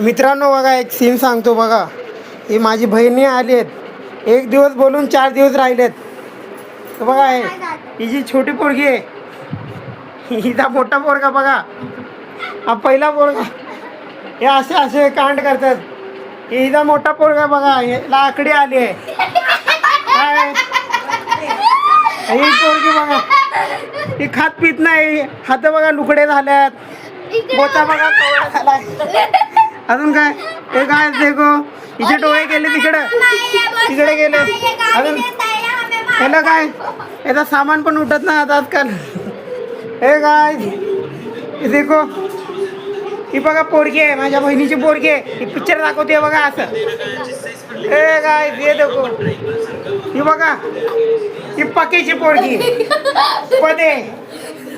मित्रांनो बघा एक सीन सांगतो बघा. ही माझी बहिणी आली आहेत, एक दिवस बोलून 4 दिवस राहिलेत. तर बघा ही जी छोटी पोरगी आहे, हिचा मोठा पोरगा बघा, हा पहिला पोरगा. हे असे असे कांड करतात. हिचा मोठा पोरगा बघा, याला आकडी आली आहे. काय ही पोरगी बघा, ही खात पित नाही, हात बघा लुकडे झाल्यात, बोचा बघा कवडा झालाय. अजून काय हे काय देखो, हिचे डोळे गेले तिकडे गेले. अजून ह्याला काय, याचा सामान पण उठत नाही आता आजकाल. हे काय देखो, ही बघा पोरगी आहे, माझ्या बहिणीची पोरगी आहे. ही पिक्चर दाखवते बघा असं. हे काय हे देखो, ही बघा ही पकेची पोरगी पदे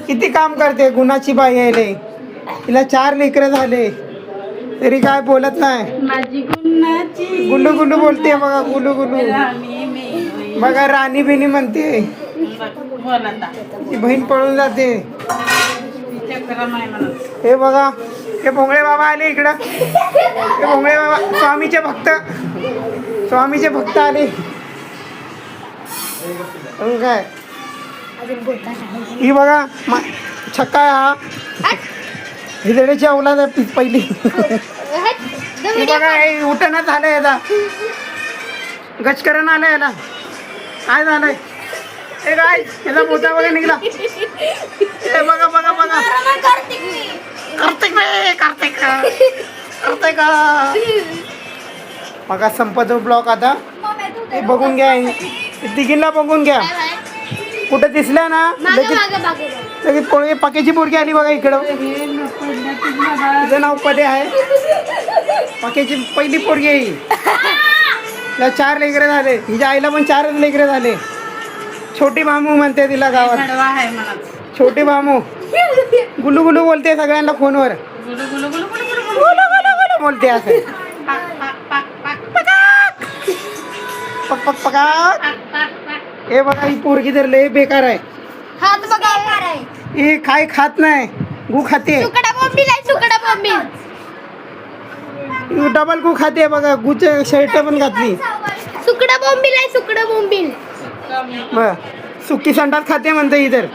किती काम करते, गुणाची बाई आहे. तिला 4 लेकरं झाले तरी काय बोलत नाही. माझी गुन्हाची गुल्लू गुल्लू बोलते बघा, गुल्लू गुल्लू बघा, राणी बिनी म्हणते. ती बहीण पळून जाते. हे बघा हे भोंगळे बाबा आले इकडं. हे भोंगळे बाबा स्वामीचे भक्त आले. काय ही बघा छक्का हा हिदड्याची अवलाद आहे पहिली. ही बघा हे उठणच झालंय, याचा गचकरण आलं याला. काय झालंय हे काय, याचा मोठा वगैरे निघाला. हे बघा बघा बघा, कार्तिक का बघा संपत ब्लॉक. आता हे बघून घ्या, तिघींना बघून घ्या. कुठं दिसल्या ना लगेच पोरगी, पकेची पोरगी आली बघा इकडं. तिचं नाव पदे आहे. पकेची पहिली पोरगी आहे ही. तिला 4 लेकरं झाले. हिच्या आईला पण 4च लेकरं झाले. छोटी भामू म्हणते तिला गावात. छोटी भामू गुलू गुलू बोलते सगळ्यांना फोनवर. गुलू गुलू बोलते असं. पक पक पकाक. हे बघा ही पोरगी तर लय बेकार आहे. हे काय खात नाही, गु खाते. डबल गु खाते बघा, गुचे शर्ट पण घातली. सुकी संडास खाते म्हणते इधर.